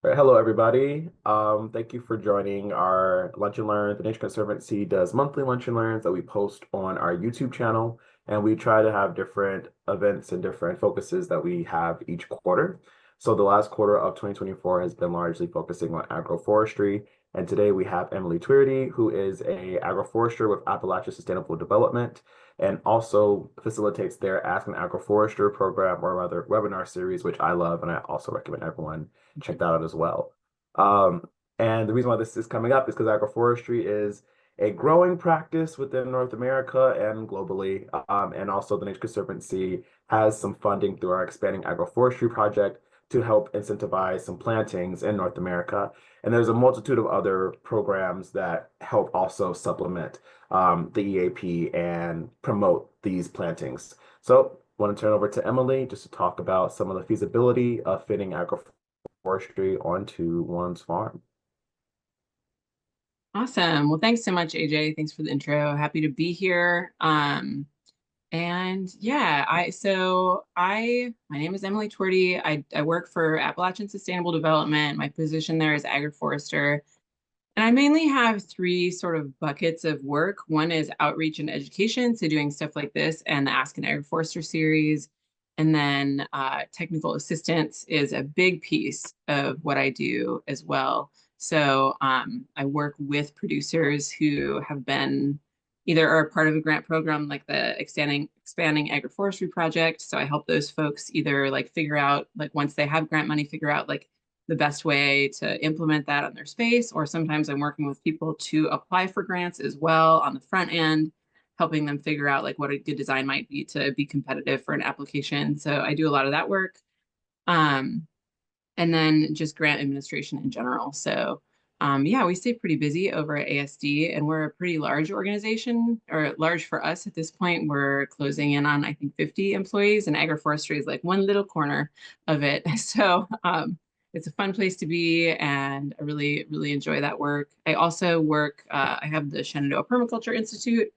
All right, hello, everybody. Thank you for joining our Lunch and Learn. The Nature Conservancy does monthly Lunch and Learns that we post on our YouTube channel, and we try to have different events and different focuses that we have each quarter. So the last quarter of 2024 has been largely focusing on agroforestry, and today we have Emilie Tweardy, who is a agroforester with Appalachian Sustainable Development, and also facilitates their Ask an Agroforester program, or rather webinar series, which I love, and I also recommend everyone check that out as well. Um, and the reason why this is coming up is because agroforestry is a growing practice within North America and globally. And also the Nature Conservancy has some funding through our Expanding Agroforestry Project to help incentivize some plantings in North America. And there's a multitude of other programs that help also supplement the EAP and promote these plantings. So I want to turn over to Emilie just to talk about some of the feasibility of fitting agroforestry onto one's farm. Awesome. Well, thanks so much, AJ. Thanks for the intro. Happy to be here. And yeah, my name is Emilie Tweardy. I work for Appalachian Sustainable Development. My position there is agroforester. And I mainly have three sort of buckets of work. One is outreach and education, so doing stuff like this and the Ask an Agroforester series. And then technical assistance is a big piece of what I do as well. So I work with producers who have been either are part of a grant program like the Expanding Agroforestry Project. So I help those folks either like figure out, like once they have grant money, figure out like the best way to implement that on their space. Or sometimes I'm working with people to apply for grants as well on the front end, helping them figure out like what a good design might be to be competitive for an application. So I do a lot of that work. Um, and then just grant administration in general. So yeah, we stay pretty busy over at ASD, and we're a pretty large organization, or large for us at this point. We're closing in on, I think, 50 employees, and agroforestry is like one little corner of it. So it's a fun place to be, and I really, really enjoy that work. I also work, I have the Shenandoah Permaculture Institute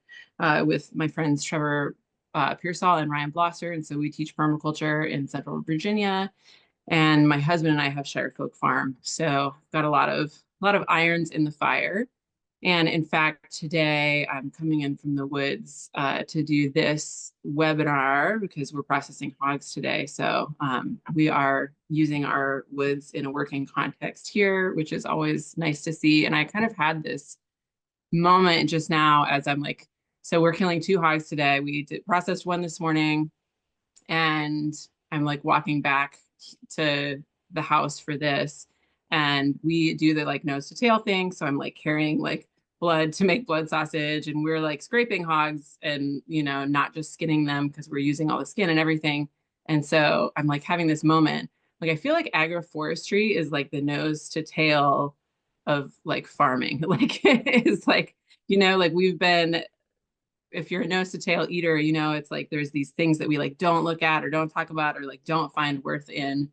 with my friends Trevor Pearsall and Ryan Blosser, and so we teach permaculture in Central Virginia. And my husband and I have Shire Folk Farm, so got a lot of irons in the fire. And in fact, today I'm coming in from the woods to do this webinar because we're processing hogs today. So we are using our woods in a working context here, which is always nice to see. And I kind of had this moment just now as I'm like, so we're killing two hogs today. We processed one this morning, and I'm like walking back to the house for this. And we do the like nose to tail thing. So I'm like carrying like blood to make blood sausage. And we're like scraping hogs and, not just skinning them because we're using all the skin and everything. And so I'm like having this moment. Like I feel like agroforestry is like the nose to tail of like farming. Like it's like, like we've been, if you're a nose to tail eater, it's like there's these things that we like don't look at or don't talk about or like don't find worth in.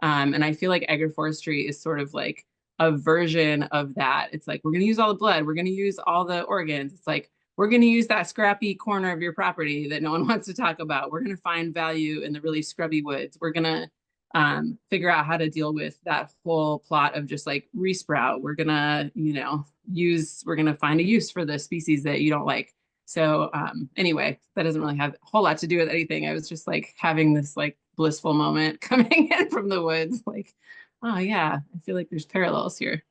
And I feel like agroforestry is sort of like a version of that. It's like we're going to use all the blood, we're going to use all the organs. It's like we're going to use that scrappy corner of your property that no one wants to talk about. We're going to find value in the really scrubby woods. We're going to figure out how to deal with that whole plot of just like resprout. We're going to, we're going to find a use for the species that you don't like. So anyway, that doesn't really have a whole lot to do with anything. I was just like having this like blissful moment coming in from the woods, like, oh yeah, I feel like there's parallels here.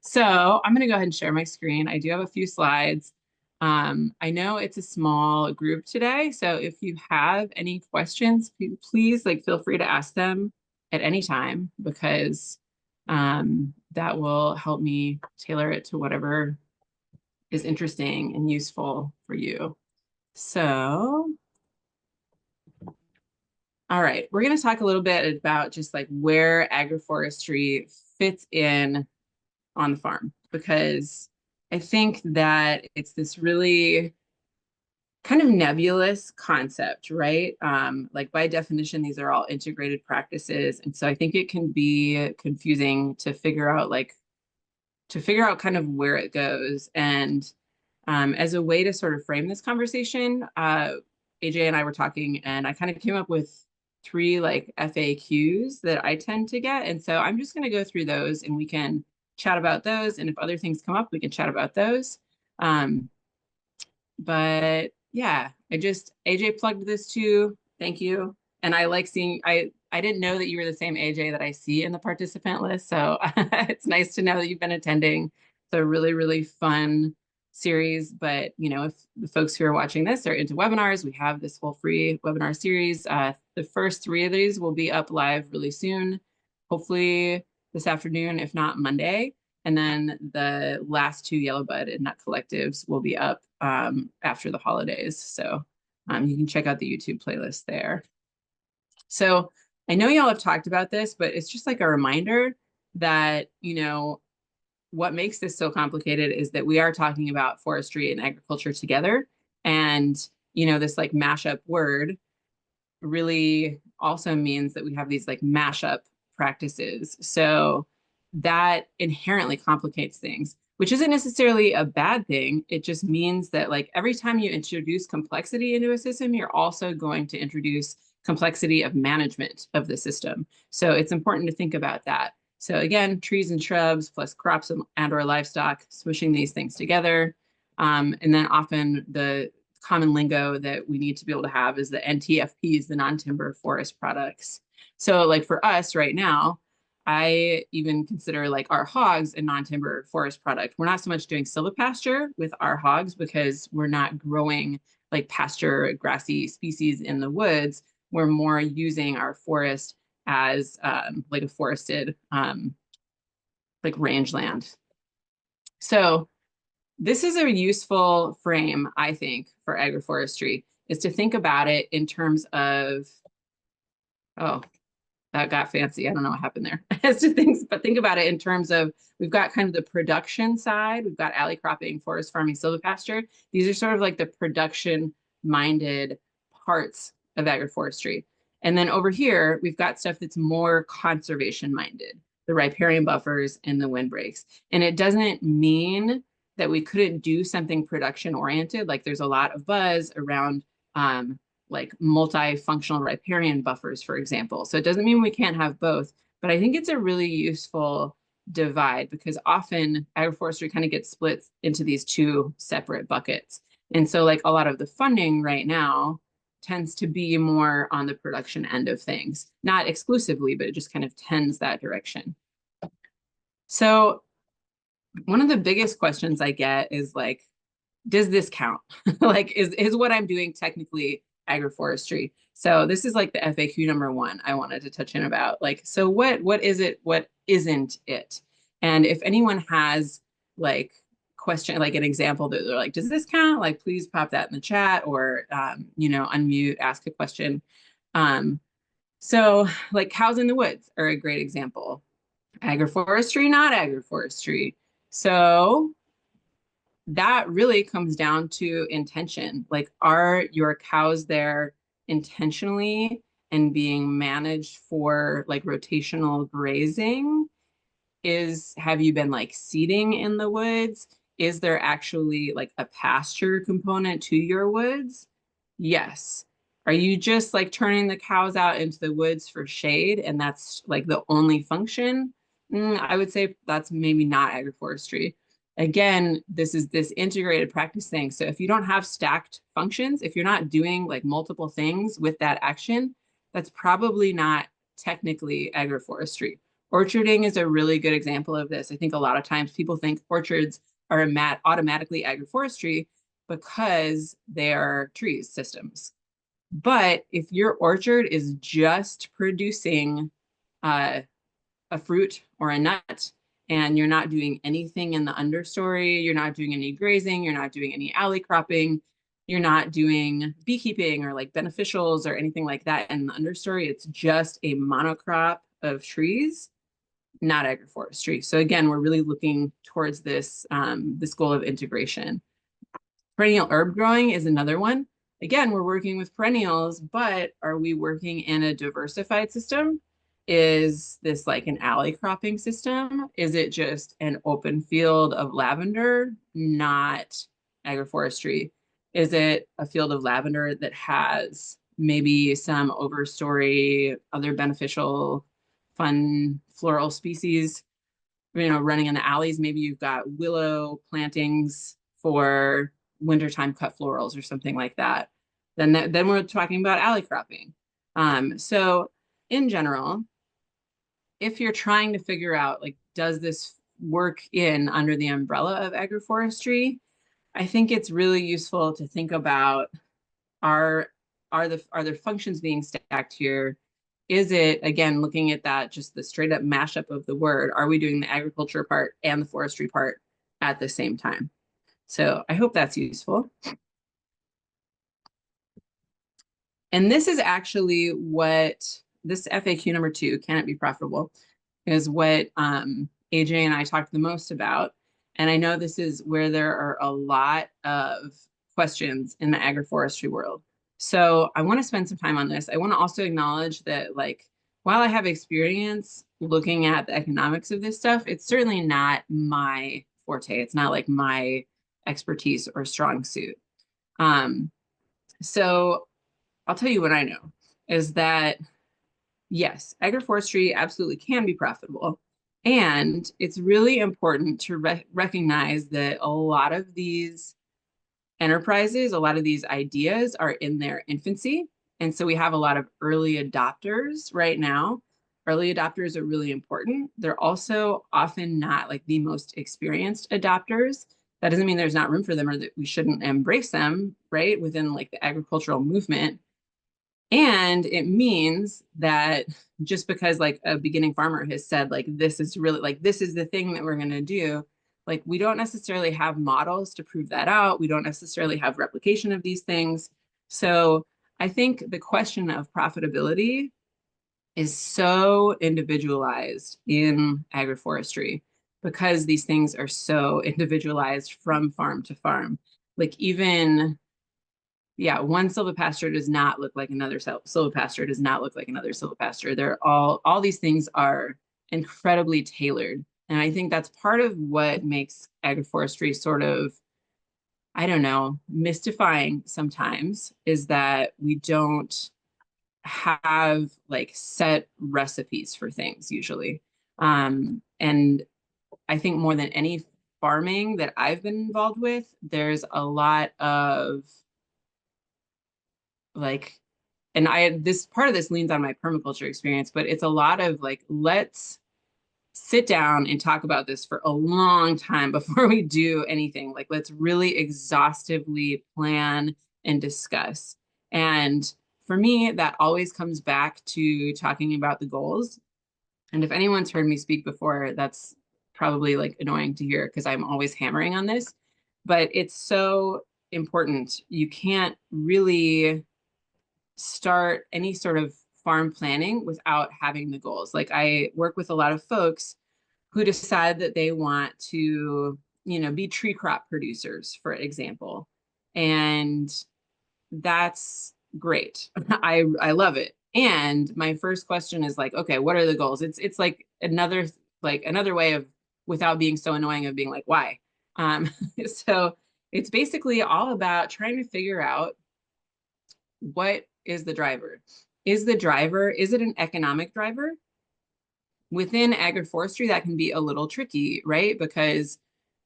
So I'm gonna go ahead and share my screen. I do have a few slides. I know it's a small group today, so if you have any questions, please like feel free to ask them at any time because that will help me tailor it to whatever is interesting and useful for you. So, all right, we're going to talk a little bit about just like where agroforestry fits in on the farm, because I think that it's this really kind of nebulous concept, right? Like by definition, these are all integrated practices. And so I think it can be confusing to figure out kind of where it goes. And as a way to sort of frame this conversation, AJ and I were talking, and I kind of came up with three like FAQs that I tend to get. And so I'm just going to go through those and we can chat about those. And if other things come up, we can chat about those. Um, but yeah, AJ plugged this too. Thank you. And I like seeing, I didn't know that you were the same AJ that I see in the participant list. So it's nice to know that you've been attending. It's a really, really fun series. But, you know, if the folks who are watching this are into webinars, we have this whole free webinar series. The first three of these will be up live really soon, hopefully this afternoon, if not Monday. And then the last two Yellow Bud and Nut Collectives will be up after the holidays. So you can check out the YouTube playlist there. So I know y'all have talked about this, but it's just like a reminder that, you know, what makes this so complicated is that we are talking about forestry and agriculture together. And, you know, this like mashup word really also means that we have these like mashup practices. So that inherently complicates things, which isn't necessarily a bad thing. It just means that like every time you introduce complexity into a system, you're also going to introduce complexity of management of the system. So it's important to think about that. So again, trees and shrubs plus crops and or livestock, smushing these things together. And then often the common lingo that we need to be able to have is the NTFPs, the non-timber forest products. So like for us right now, I even consider like our hogs a non-timber forest product. We're not so much doing silvopasture with our hogs because we're not growing like pasture grassy species in the woods. We're more using our forest as like a forested like rangeland. So this is a useful frame, I think, for agroforestry, is to think about it in terms of, oh, that got fancy. I don't know what happened there. As to things, but think about it in terms of we've got kind of the production side. We've got alley cropping, forest farming, silvopasture. These are sort of like the production minded parts of agroforestry. And then over here, we've got stuff that's more conservation minded, the riparian buffers and the windbreaks. And it doesn't mean that we couldn't do something production oriented. Like there's a lot of buzz around like multifunctional riparian buffers, for example. So it doesn't mean we can't have both, but I think it's a really useful divide because often agroforestry kind of gets split into these two separate buckets. And so like a lot of the funding right now tends to be more on the production end of things, not exclusively, but it just kind of tends that direction. So one of the biggest questions I get is like, does this count? Like, is what I'm doing technically agroforestry? So this is like the FAQ number one I wanted to touch in about. Like, so what is it? What isn't it? And if anyone has like question, like an example that they're like, does this count? Like, please pop that in the chat or you know, unmute, ask a question. So like cows in the woods are a great example. Agroforestry, not agroforestry. So that really comes down to intention. Like, are your cows there intentionally and being managed for like rotational grazing? Have you been like seeding in the woods? Is there actually like a pasture component to your woods? Yes. Are you just like turning the cows out into the woods for shade and that's like the only function? I would say that's maybe not agroforestry. Again, this is this integrated practice thing. So if you don't have stacked functions, if you're not doing like multiple things with that action, that's probably not technically agroforestry. Orcharding is a really good example of this. I think a lot of times people think orchards are automatically agroforestry because they are trees systems. But if your orchard is just producing uh, a fruit or a nut and you're not doing anything in the understory, you're not doing any grazing, you're not doing any alley cropping, you're not doing beekeeping or like beneficials or anything like that in the understory, it's just a monocrop of trees, not agroforestry. So again, we're really looking towards this, this goal of integration. Perennial herb growing is another one. Again, we're working with perennials, but are we working in a diversified system? Is this like an alley cropping system? Is it just an open field of lavender, not agroforestry? Is it a field of lavender that has maybe some overstory, other beneficial, fun floral species, running in the alleys. Maybe you've got willow plantings for wintertime cut florals or something like that. Then we're talking about alley cropping. So in general, if you're trying to figure out, like, does this work in under the umbrella of agroforestry, I think it's really useful to think about, are are there functions being stacked here? Is it, again, looking at that, just the straight up mashup of the word, are we doing the agriculture part and the forestry part at the same time? So I hope that's useful. And this is actually what this FAQ number 2, can it be profitable, is what AJ and I talked the most about. And I know this is where there are a lot of questions in the agroforestry world. So I want to spend some time on this. I want to also acknowledge that, like, while I have experience looking at the economics of this stuff, it's certainly not my forte. It's not like my expertise or strong suit. So I'll tell you what I know is that, yes, agroforestry absolutely can be profitable. And it's really important to recognize that a lot of these enterprises, a lot of these ideas are in their infancy. And so we have a lot of early adopters right now. Early adopters are really important. They're also often not like the most experienced adopters. That doesn't mean there's not room for them or that we shouldn't embrace them, right, within like the agricultural movement. And it means that just because like a beginning farmer has said, like, this is really like, this is the thing that we're going to do, like, we don't necessarily have models to prove that out. We don't necessarily have replication of these things. So I think the question of profitability is so individualized in agroforestry because these things are so individualized from farm to farm. Like, even, yeah, one silvopasture does not look like another silvopasture does not look like another silvopasture. They're all these things are incredibly tailored. And I think that's part of what makes agroforestry sort of, I don't know, mystifying sometimes, is that we don't have like set recipes for things usually. And I think more than any farming that I've been involved with, there's a lot of like, and this part of this leans on my permaculture experience, but it's a lot of like, let's sit down and talk about this for a long time before we do anything. Like, let's really exhaustively plan and discuss. And for me, that always comes back to talking about the goals. And if anyone's heard me speak before, that's probably like annoying to hear because I'm always hammering on this, but it's so important. You can't really start any sort of farm planning without having the goals. Like, I work with a lot of folks who decide that they want to, be tree crop producers, for example. And that's great. I love it. And my first question is like, okay, what are the goals? It's like another way of, without being so annoying, of being like, why? So it's basically all about trying to figure out, what is the driver? Is it an economic driver? Within agroforestry, that can be a little tricky, right? Because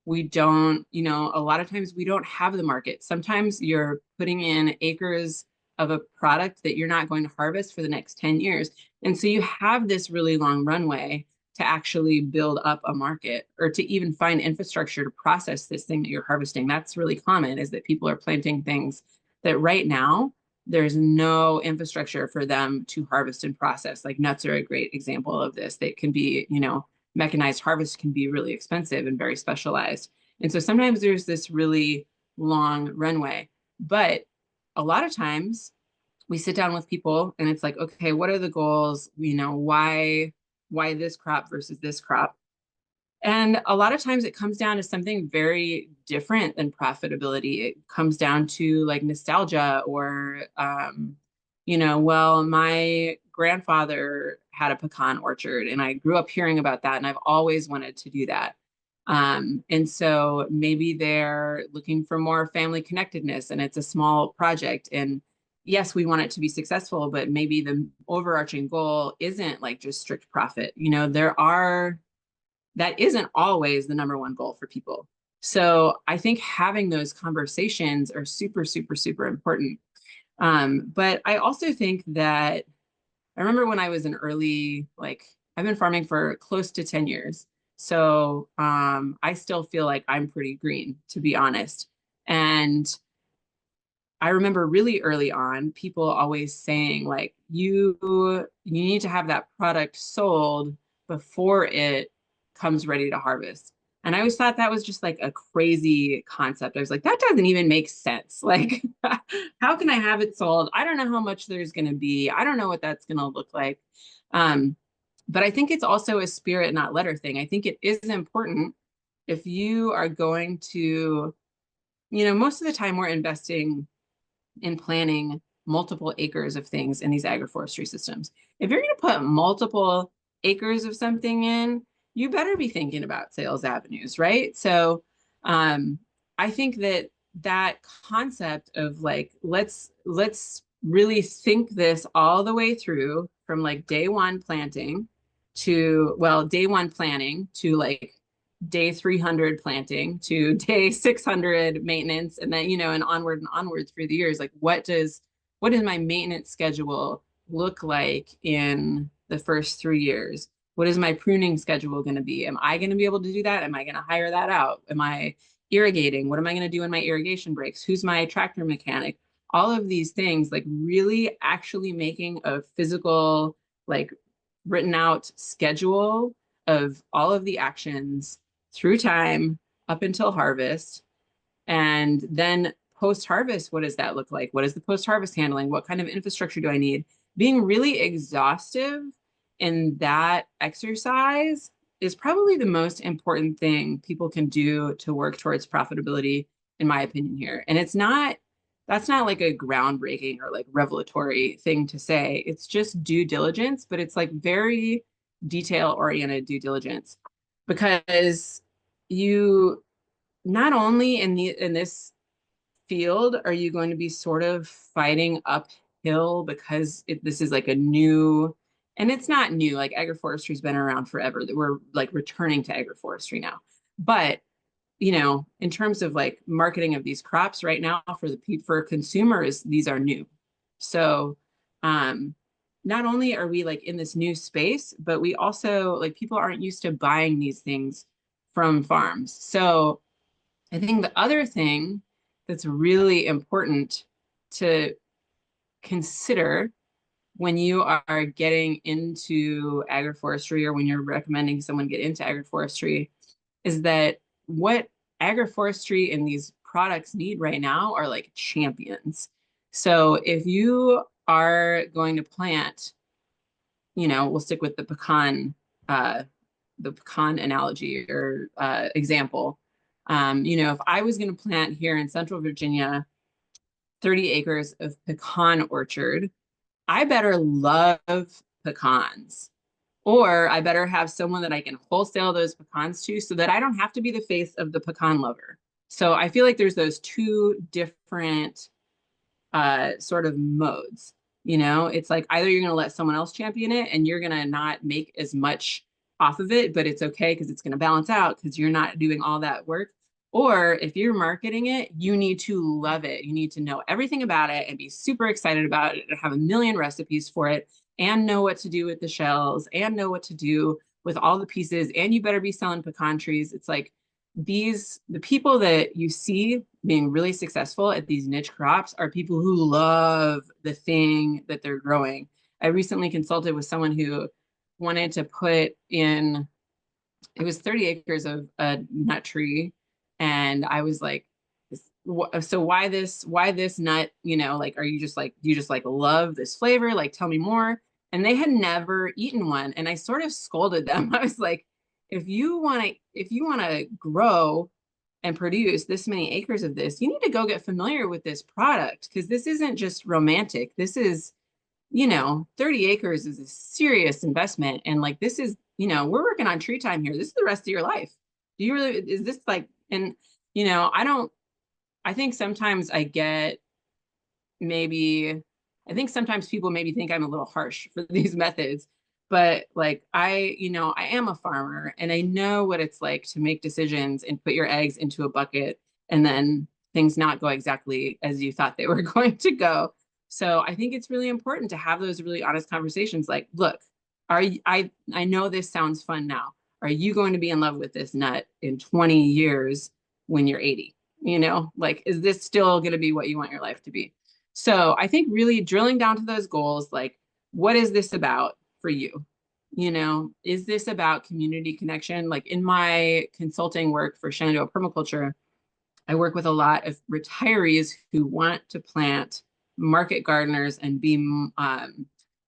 we don't, a lot of times we don't have the market. Sometimes you're putting in acres of a product that you're not going to harvest for the next 10 years. And so you have this really long runway to actually build up a market, or to even find infrastructure to process this thing that you're harvesting. That's really common, is that people are planting things that right now there's no infrastructure for them to harvest and process. Like, nuts are a great example of this. They can be, mechanized harvest can be really expensive and very specialized. And so sometimes there's this really long runway. But a lot of times we sit down with people and it's like, okay, what are the goals? Why this crop versus this crop? And a lot of times it comes down to something very different than profitability. It comes down to like nostalgia, or, well, my grandfather had a pecan orchard and I grew up hearing about that and I've always wanted to do that. And so maybe they're looking for more family connectedness and it's a small project. And yes, we want it to be successful, but maybe the overarching goal isn't like just strict profit. You know, that isn't always the number one goal for people. So I think having those conversations are super, super, super important. But I also think that I remember when I was an early, like, I've been farming for close to 10 years. So I still feel like I'm pretty green, to be honest. And I remember really early on, people always saying, like, you need to have that product sold before it comes ready to harvest. And I always thought that was just like a crazy concept. I was like, that doesn't even make sense. Like, how can I have it sold? I don't know how much there's going to be. I don't know what that's going to look like. Um, but I think it's also a spirit, not letter thing. I think it is important if you are going to, most of the time we're investing in planting multiple acres of things in these agroforestry systems. If you're going to put multiple acres of something in, you better be thinking about sales avenues, right? So I think that that concept of like let's really think this all the way through from like day one planting to day one planning to like day 300 planting to day 600 maintenance, and then and onward through the years. Like what does my maintenance schedule look like in the first 3 years? What is my pruning schedule going to be? Am I going to be able to do that? Am I going to hire that out? Am I irrigating? What am I going to do in my irrigation breaks? Who's my tractor mechanic? All of these things, like really actually making a physical, like written out schedule of all of the actions through time up until harvest. And then post harvest, what does that look like? What is the post harvest handling? What kind of infrastructure do I need? Being really exhaustive in that exercise is probably the most important thing people can do to work towards profitability, in my opinion, here. And that's not like a groundbreaking or like revelatory thing to say. It's just due diligence, but it's like very detail oriented due diligence, because you not only in this field are you going to be sort of fighting uphill because this is like a new, and it's not new, like agroforestry's been around forever, that we're like returning to agroforestry now. But in terms of like marketing of these crops right now for consumers, these are new. So um not only are we like in this new space, but we also like people aren't used to buying these things from farms. So I think the other thing that's really important to consider when you are getting into agroforestry, or when you're recommending someone get into agroforestry, is that what agroforestry and these products need right now are like champions. So if you are going to plant, we'll stick with the pecan analogy or example. If I was going to plant here in Central Virginia 30 acres of pecan orchard, I better love pecans. Or I better have someone that I can wholesale those pecans to so that I don't have to be the face of the pecan lover. So I feel like there's those two different sort of modes. It's like either you're going to let someone else champion it and you're going to not make as much off of it, but it's okay because it's going to balance out because you're not doing all that work. Or if you're marketing it, you need to love it. You need to know everything about it and be super excited about it and have a million recipes for it and know what to do with the shells and know what to do with all the pieces. And you better be selling pecan trees. It's like the people that you see being really successful at these niche crops are people who love the thing that they're growing. I recently consulted with someone who wanted to put in, it was 30 acres of a nut tree. And I was like, so why this nut, like, are you just like, do you just like love this flavor? Like, tell me more. And they had never eaten one. And I sort of scolded them. I was like, if you want to grow and produce this many acres of this, you need to go get familiar with this product, because this isn't just romantic. This is, 30 acres is a serious investment. And like, this is, we're working on tree time here. This is the rest of your life. Do you really, is this like, and, I don't, I think sometimes I get maybe I think sometimes people maybe think I'm a little harsh for these methods, but like I am a farmer and I know what it's like to make decisions and put your eggs into a bucket and then things not go exactly as you thought they were going to go. So I think it's really important to have those really honest conversations like, look, I know this sounds fun now. Are you going to be in love with this nut in 20 years when you're 80? Like, is this still going to be what you want your life to be? So I think really drilling down to those goals, like, what is this about for you? Is this about community connection? Like in my consulting work for Shenandoah Permaculture, I work with a lot of retirees who want to plant market gardeners and be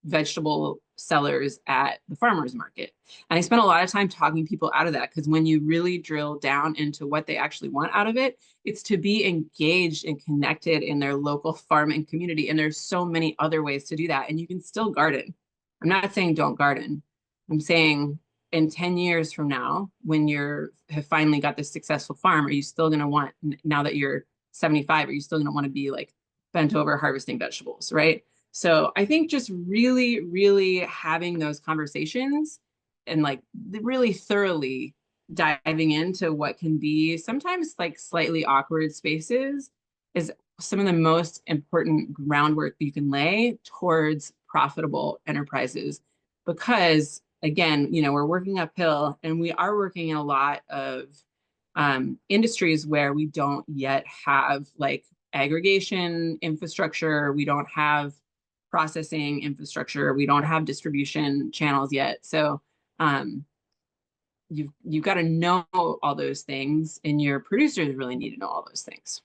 vegetable sellers at the farmers market. And I spent a lot of time talking people out of that because when you really drill down into what they actually want out of it, it's to be engaged and connected in their local farm and community. And there's so many other ways to do that. And you can still garden. I'm not saying don't garden. I'm saying in 10 years from now, when you're have finally got this successful farm, are you still going to want, now that you're 75, are you still going to want to be like bent over harvesting vegetables, right? So I think just really, really having those conversations and like really thoroughly diving into what can be sometimes like slightly awkward spaces is some of the most important groundwork you can lay towards profitable enterprises. Because again, we're working uphill and we are working in a lot of industries where we don't yet have like aggregation infrastructure, we don't have processing infrastructure, we don't have distribution channels yet. So um, you've got to know all those things, and your producers really need to know all those things.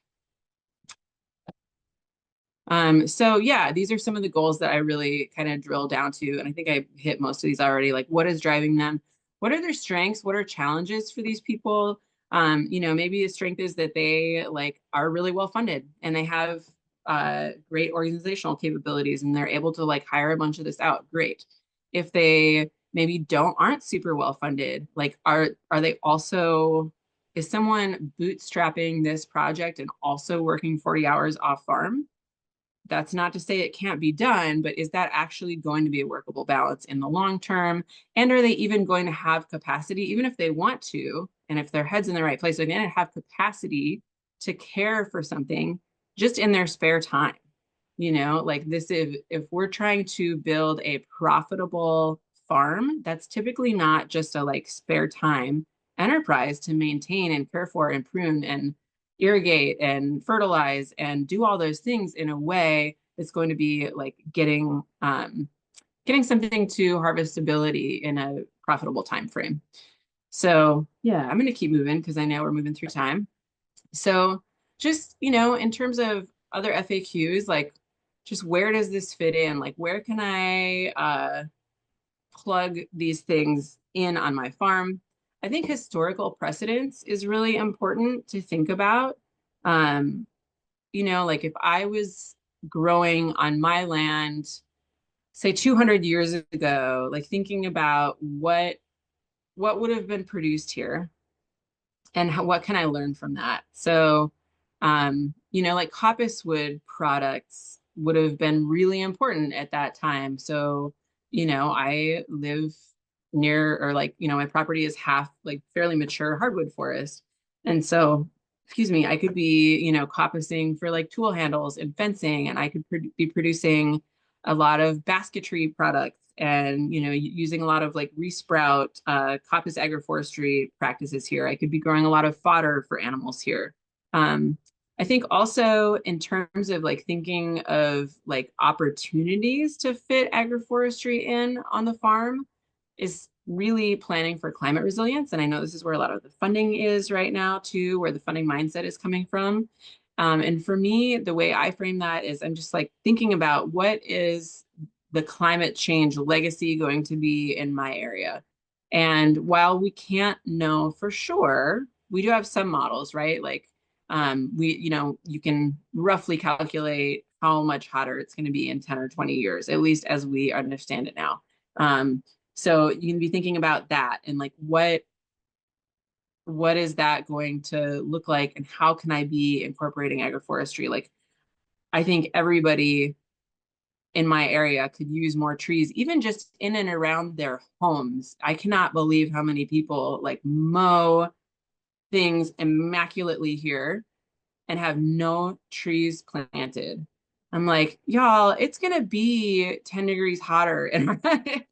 So yeah, these are some of the goals that I really kind of drill down to, and I think I hit most of these already. Like, what is driving them? What are their strengths? What are challenges for these people? Maybe the strength is that they like are really well funded and they have great organizational capabilities and they're able to like hire a bunch of this out. Great. If they maybe aren't super well funded, like are they also, is someone bootstrapping this project and also working 40 hours off farm? That's not to say it can't be done, but is that actually going to be a workable balance in the long term? And are they even going to have capacity, even if they want to, and if their head's in the right place, they're going to have capacity to care for something just in their spare time? Like this, if we're trying to build a profitable farm, that's typically not just a like spare time enterprise to maintain and care for and prune and irrigate and fertilize and do all those things in a way that's going to be like getting something to harvestability in a profitable time frame. So yeah, I'm going to keep moving because I know we're moving through time. So just, in terms of other FAQs, like just where does this fit in? Like where can I plug these things in on my farm? I think historical precedence is really important to think about. Um, like if I was growing on my land, say 200 years ago, like thinking about what would have been produced here and what can I learn from that? So, like coppice wood products would have been really important at that time. So, I live near, or like, my property is half like fairly mature hardwood forest. And so, excuse me, I could be, coppicing for like tool handles and fencing, and I could be producing a lot of basketry products and using a lot of like resprout coppice agroforestry practices here. I could be growing a lot of fodder for animals here. um, I think also in terms of like thinking of like opportunities to fit agroforestry in on the farm is really planning for climate resilience. And I know this is where a lot of the funding is right now too, where the funding mindset is coming from. And for me, the way I frame that is I'm just like thinking about what is the climate change legacy going to be in my area. And while we can't know for sure, we do have some models, right? Like you can roughly calculate how much hotter it's going to be in 10 or 20 years, at least as we understand it now. So you can be thinking about that and like what is that going to look like and how can I be incorporating agroforestry? Like I think everybody in my area could use more trees, even just in and around their homes. I cannot believe how many people like mow things immaculately here and have no trees planted. I'm like, y'all, it's gonna be 10 degrees hotter and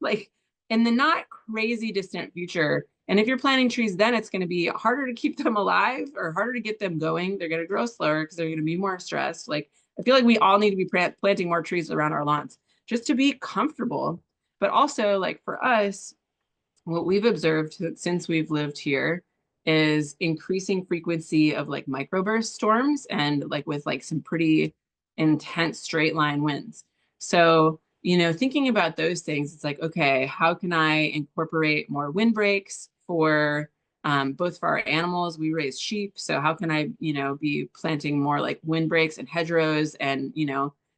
like in the not crazy distant future. And if you're planting trees, then it's gonna be harder to keep them alive or harder to get them going. They're gonna grow slower because they're gonna be more stressed. Like I feel like we all need to be planting more trees around our lawns just to be comfortable. But also like for us, what we've observed since we've lived here is increasing frequency of like microburst storms and like with like some pretty intense straight line winds. So, thinking about those things, it's like, okay, how can I incorporate more windbreaks for both for our animals? We raise sheep. So how can I, be planting more like windbreaks and hedgerows and,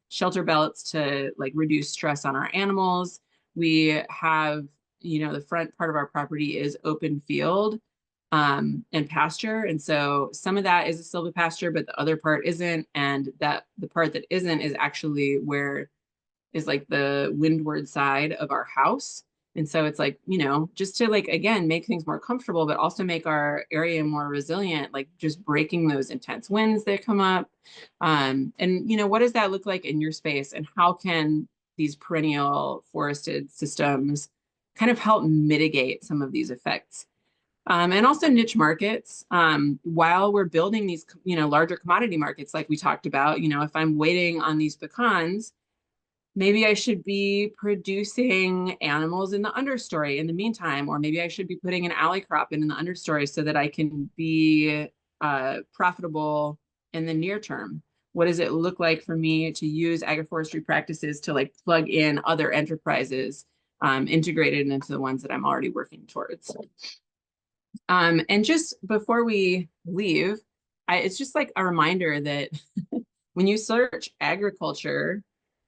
shelter belts to like reduce stress on our animals? We have the front part of our property is open field and pasture. And so some of that is a silvopasture, but the other part isn't. And that the part that isn't is actually where is like the windward side of our house. And so it's like, just to like, again, make things more comfortable, but also make our area more resilient, like just breaking those intense winds that come up. And, what does that look like in your space? And how can these perennial forested systems kind of help mitigate some of these effects? And also niche markets. While we're building these, larger commodity markets, like we talked about, if I'm waiting on these pecans, maybe I should be producing animals in the understory in the meantime, or maybe I should be putting an alley crop in the understory so that I can be profitable in the near term. What does it look like for me to use agroforestry practices to like plug in other enterprises integrated into the ones that I'm already working towards? And just before we leave, it's just like a reminder that when you search agriculture,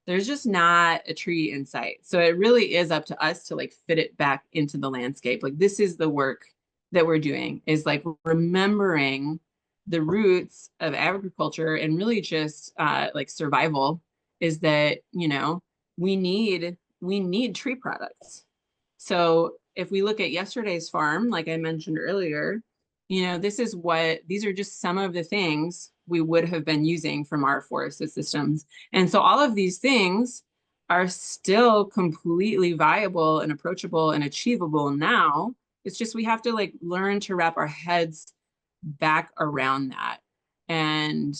there's just not a tree in sight. So it really is up to us to like fit it back into the landscape. Like this is the work that we're doing is like remembering the roots of agriculture and really just like survival is that, we need tree products. So if we look at yesterday's farm, like I mentioned earlier, these are just some of the things we would have been using from our forested systems. And so all of these things are still completely viable and approachable and achievable now. It's just we have to like learn to wrap our heads back around that. And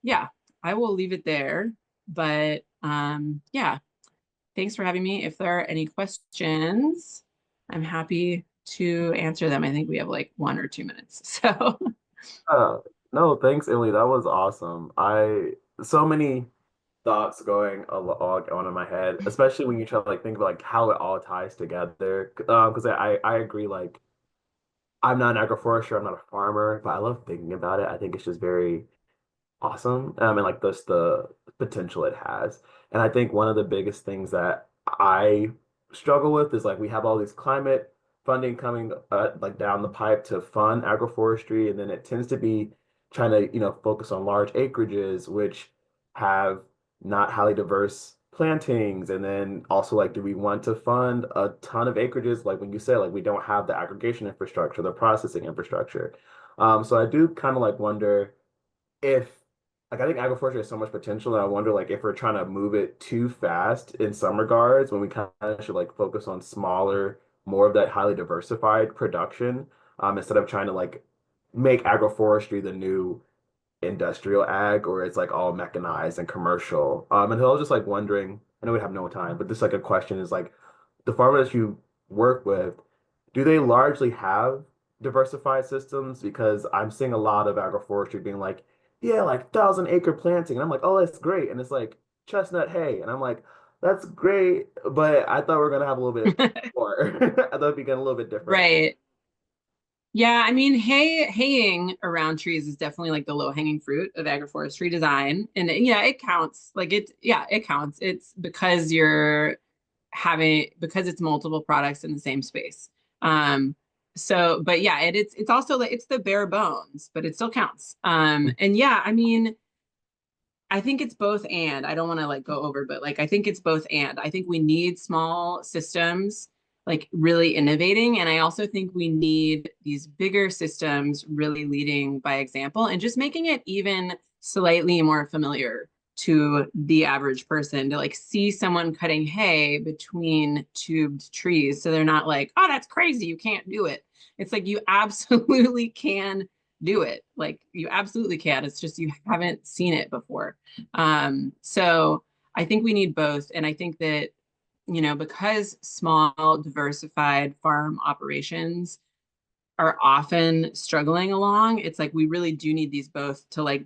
yeah, I will leave it there. But yeah, thanks for having me. If there are any questions, I'm happy to answer them. I think we have like 1 or 2 minutes. So Uh, no, thanks, Emily. That was awesome. So many thoughts going on in my head, especially when you try to like think about like how it all ties together. Because I agree, like I'm not an agroforester, I'm not a farmer, but I love thinking about it. I think it's just very awesome. And like the potential it has. And I think one of the biggest things that I struggle with is like we have all these climate funding coming like down the pipe to fund agroforestry, and then it tends to be trying to, focus on large acreages, which have not highly diverse plantings. And then also like, do we want to fund a ton of acreages? Like when you say like we don't have the aggregation infrastructure, the processing infrastructure. So I do kind of like wonder if like I think agroforestry has so much potential, and I wonder like if we're trying to move it too fast in some regards when we kind of should like focus on smaller, more of that highly diversified production, instead of trying to like make agroforestry the new industrial ag, or it's like all mechanized and commercial. And I was just like wondering, I know we have no time, but this like a question is like the farmers you work with, do they largely have diversified systems? Because I'm seeing a lot of agroforestry being like, yeah, like 1,000 acre planting. And I'm like, oh, that's great. And it's like chestnut hay. And I'm like, that's great. But I thought we were gonna have a little bit more. I thought it'd be getting a little bit different. right. Yeah, I mean, haying around trees is definitely like the low-hanging fruit of agroforestry design. And yeah, it counts. Yeah, it counts. It's because it's multiple products in the same space. So, but yeah, it's also like it's the bare bones, but it still counts. And yeah, I mean, I think it's both and. I don't want to like go over, but like I think it's both and. I think we need small systems like really innovating. And I also think we need these bigger systems really leading by example and just making it even slightly more familiar to the average person to like see someone cutting hay between tubed trees. So they're not like, oh, that's crazy. You can't do it. It's like you absolutely can do it. Like you absolutely can. It's just you haven't seen it before. So I think we need both. And I think that, because small, diversified farm operations are often struggling along, it's like we really do need these both to like,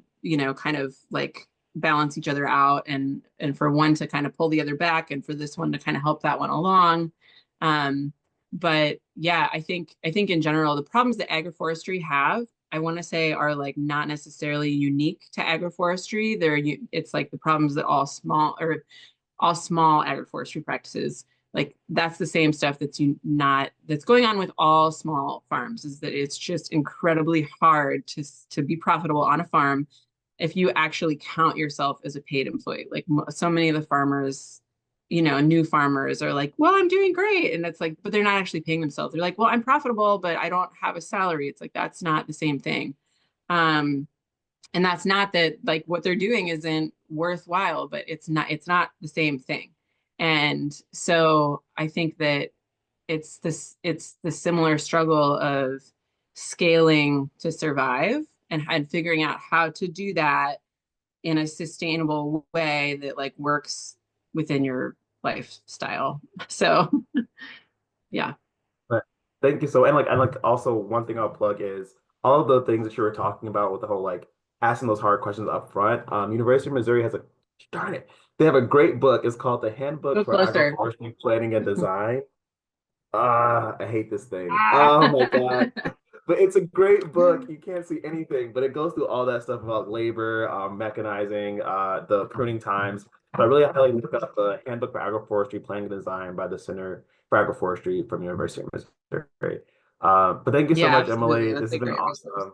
kind of like balance each other out and for one to kind of pull the other back and for this one to kind of help that one along. Um, but yeah, I think in general, the problems that agroforestry have, I want to say are like not necessarily unique to agroforestry. It's like the problems that all small agroforestry practices, like that's the same stuff that's going on with all small farms, is that it's just incredibly hard to be profitable on a farm if you actually count yourself as a paid employee. Like so many of the farmers, new farmers are like, well, I'm doing great. And it's like, but they're not actually paying themselves. They're like, well, I'm profitable, but I don't have a salary. It's like, that's not the same thing. Um, and that's not that like what they're doing isn't worthwhile, but it's not the same thing. And so I think that it's the similar struggle of scaling to survive and figuring out how to do that in a sustainable way that like works within your lifestyle. So yeah. But thank you so, and like also one thing I'll plug is all of the things that you were talking about with the whole like asking those hard questions up front. University of Missouri has a darn it. They have a great book. It's called The Handbook Go for closer. Agroforestry Planning and Design. Ah, I hate this thing. Ah. Oh my God. But it's a great book. You can't see anything, but it goes through all that stuff about labor, mechanizing, the pruning times. But I really highly look up the Handbook for Agroforestry Planning and Design by the Center for Agroforestry from University of Missouri. But thank you so Yeah, much, absolutely. Emily. That's This has a been great resource. awesome.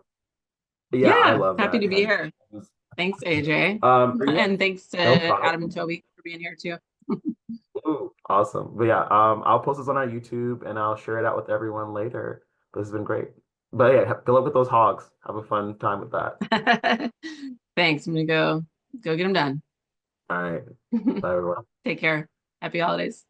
Yeah, I Yeah, love happy that. to be And here. Thanks, AJ. but yeah, And thanks to no Adam and problem. Toby for being here too. Ooh, awesome. But yeah, I'll post this on our YouTube and I'll share it out with everyone later. This has been great. But yeah, good luck with those hogs. Have a fun time with that. Thanks. I'm gonna go get them done. All right. Bye, everyone. Take care. Happy holidays.